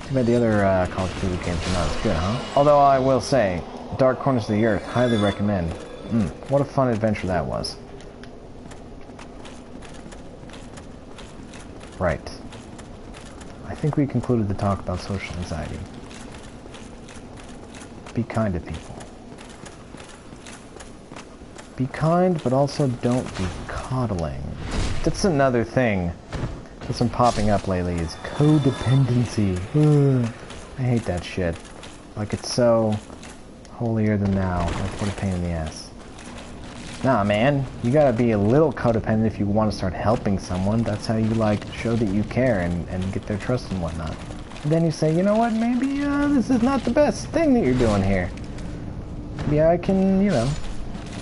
Too bad the other Call of Cthulhu games are not as good, huh? Although I will say, Dark Corners of the Earth, highly recommend. What a fun adventure that was. Right. I think we concluded the talk about social anxiety. Be kind to people. Be kind, but also don't be coddling. That's another thing that's been popping up lately, is codependency. Ugh. I hate that shit. Like, it's so holier than thou. Like, what a pain in the ass. Nah, man, you gotta be a little codependent if you want to start helping someone. That's how you, like, show that you care and get their trust and whatnot. And then you say, you know what, maybe this is not the best thing that you're doing here. Maybe I can, you know,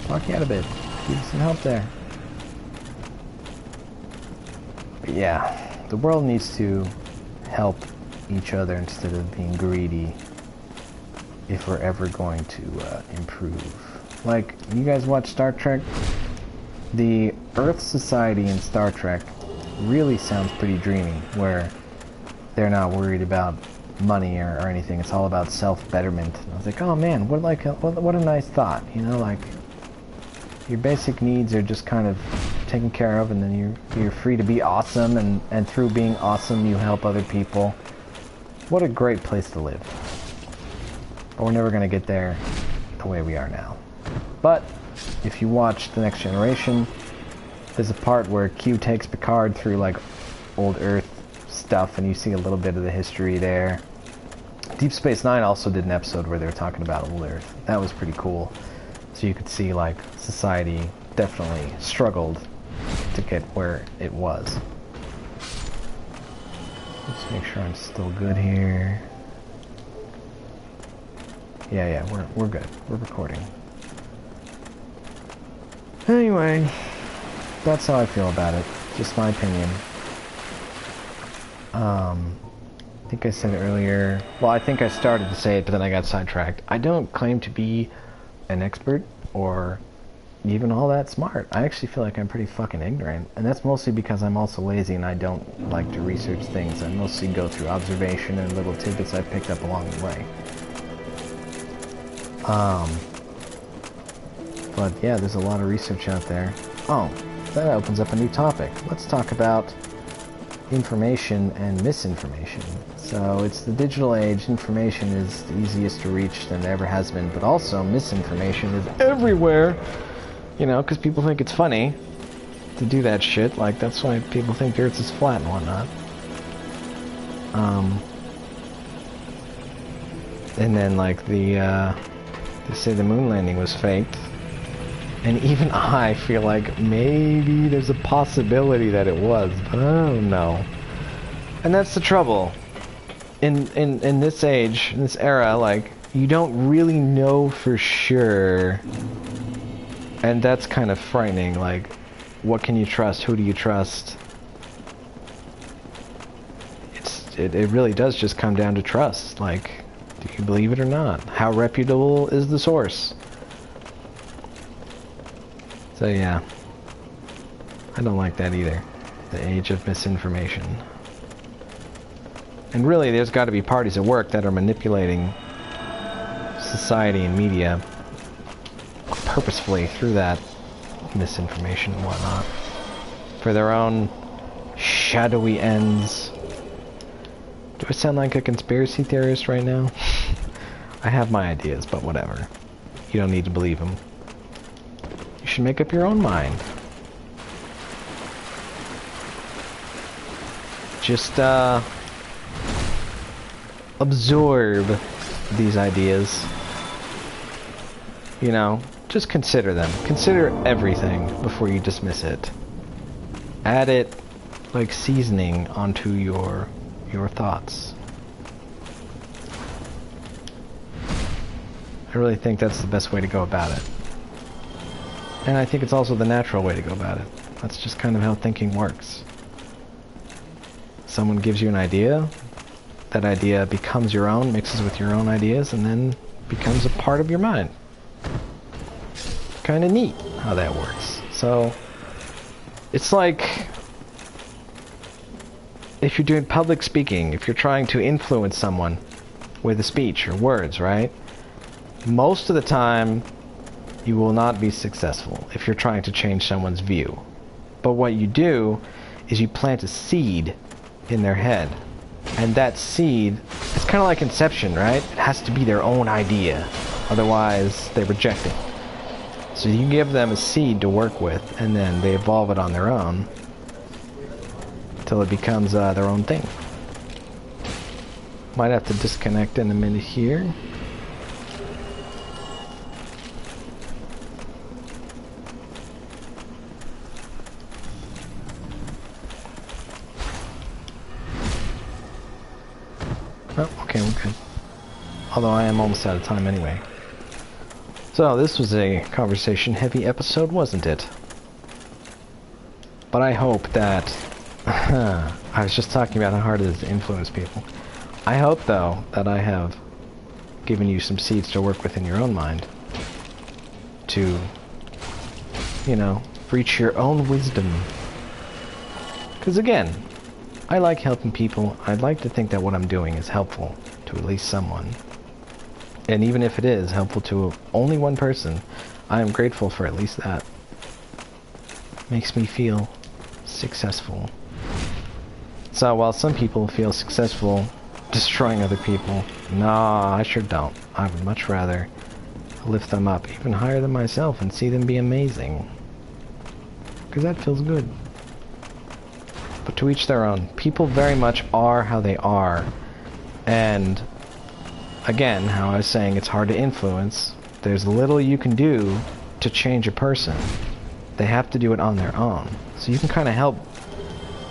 talk you out a bit. Give you some help there. But yeah, the world needs to help each other instead of being greedy if we're ever going to improve. Like, you guys watch Star Trek? The Earth Society in Star Trek really sounds pretty dreamy, where they're not worried about money or anything. It's all about self-betterment. I was like, oh man, what a nice thought. You know, like, your basic needs are just kind of taken care of, and then you're free to be awesome, and through being awesome you help other people. What a great place to live. But we're never going to get there the way we are now. But if you watch The Next Generation, there's a part where Q takes Picard through like old Earth stuff, and you see a little bit of the history there. Deep Space Nine also did an episode where they were talking about old Earth. That was pretty cool. So you could see like society definitely struggled to get where it was. Let's make sure I'm still good here. Yeah, we're good. We're recording. Anyway, that's how I feel about it. Just my opinion. I think I said it earlier. Well, I think I started to say it, but then I got sidetracked. I don't claim to be an expert or even all that smart. I actually feel like I'm pretty fucking ignorant, and that's mostly because I'm also lazy and I don't like to research things. I mostly go through observation and little tidbits I picked up along the way. But yeah, there's a lot of research out there. Oh, that opens up a new topic. Let's talk about information and misinformation. So it's the digital age. Information is the easiest to reach than it ever has been, but also misinformation is everywhere. You know, because people think it's funny to do that shit. Like, that's why people think the Earth is flat and whatnot. And then, like, they say the moon landing was faked. And even I feel like maybe there's a possibility that it was, but I don't know. And that's the trouble. In this age, in this era, like, you don't really know for sure And that's kind of frightening, like, what can you trust? Who do you trust? It really does just come down to trust. Like, do you believe it or not? How reputable is the source? So yeah, I don't like that either. The age of misinformation. And really, there's got to be parties at work that are manipulating society and media purposefully through that misinformation and whatnot for their own shadowy ends. Do I sound like a conspiracy theorist right now? I have my ideas, but whatever. You don't need to believe them. You should make up your own mind. Just, absorb these ideas. You know, just consider them. Consider everything before you dismiss it. Add it like seasoning onto your thoughts. I really think that's the best way to go about it. And I think it's also the natural way to go about it. That's just kind of how thinking works. Someone gives you an idea, that idea becomes your own, mixes with your own ideas, and then becomes a part of your mind. Kind of neat how that works. So, it's like if you're doing public speaking, if you're trying to influence someone with a speech or words, right? Most of the time, you will not be successful if you're trying to change someone's view. But what you do is you plant a seed in their head. And that seed, it's kind of like Inception, right? It has to be their own idea. Otherwise, they reject it. So you give them a seed to work with, and then they evolve it on their own till it becomes their own thing. Might have to disconnect in a minute here. Oh, okay, we're good. Although I am almost out of time anyway. So, this was a conversation-heavy episode, wasn't it? But I hope that... I was just talking about how hard it is to influence people. I hope, though, that I have given you some seeds to work with in your own mind. To, you know, reach your own wisdom. Because again, I like helping people. I'd like to think that what I'm doing is helpful to at least someone. And even if it is helpful to only one person, I am grateful for at least that. Makes me feel successful. So while some people feel successful destroying other people, nah, I sure don't. I would much rather lift them up even higher than myself and see them be amazing. Because that feels good. But to each their own. People very much are how they are. And again, how I was saying, it's hard to influence. There's little you can do to change a person. They have to do it on their own. So you can kind of help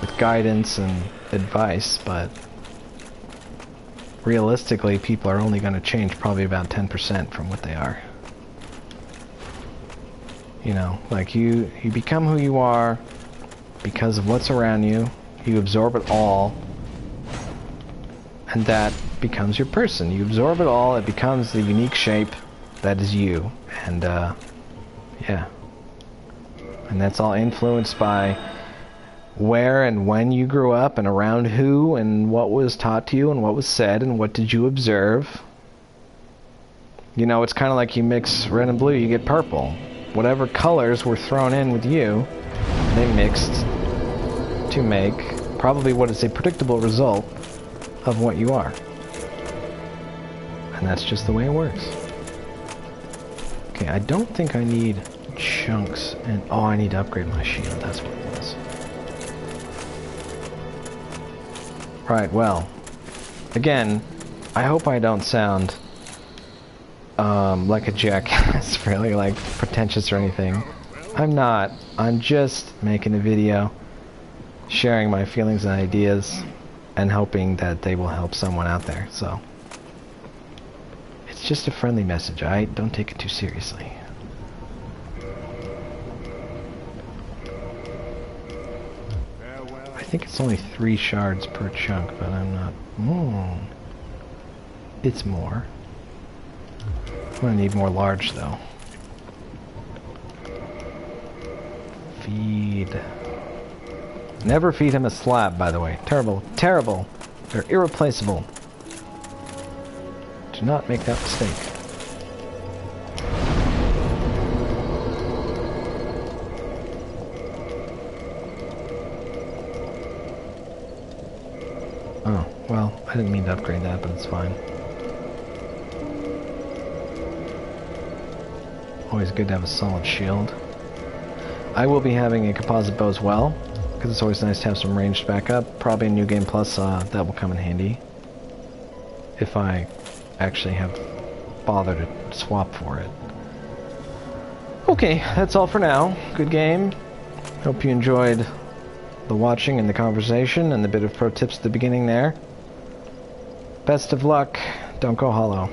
with guidance and advice, but realistically, people are only going to change probably about 10% from what they are. You know, like you become who you are because of what's around you. You absorb it all, and that becomes your person. You absorb it all, it becomes the unique shape that is you. And yeah. And that's all influenced by where and when you grew up and around who and what was taught to you and what was said and what did you observe. You know, it's kind of like you mix red and blue, you get purple. Whatever colors were thrown in with you, they mixed to make probably what is a predictable result of what you are. And that's just the way it works. Okay, I don't think I need chunks and... oh, I need to upgrade my shield, that's what it was. Right, well, again, I hope I don't sound like a jackass, really, like pretentious or anything. I'm not. I'm just making a video, sharing my feelings and ideas, and hoping that they will help someone out there, so. It's just a friendly message, alright? Don't take it too seriously. think it's only 3 shards per chunk, but I'm not... It's more. I'm gonna need more large, though. Feed. Never feed him a slab, by the way. Terrible. Terrible. They're irreplaceable. Do not make that mistake. Oh, well, I didn't mean to upgrade that, but it's fine. Always good to have a solid shield. I will be having a composite bow as well, because it's always nice to have some ranged backup. Probably in New Game Plus, that will come in handy. If I actually have bothered to swap for it. Okay, that's all for now. Good game. Hope you enjoyed the watching and the conversation and the bit of pro tips at the beginning there. Best of luck. Don't go hollow.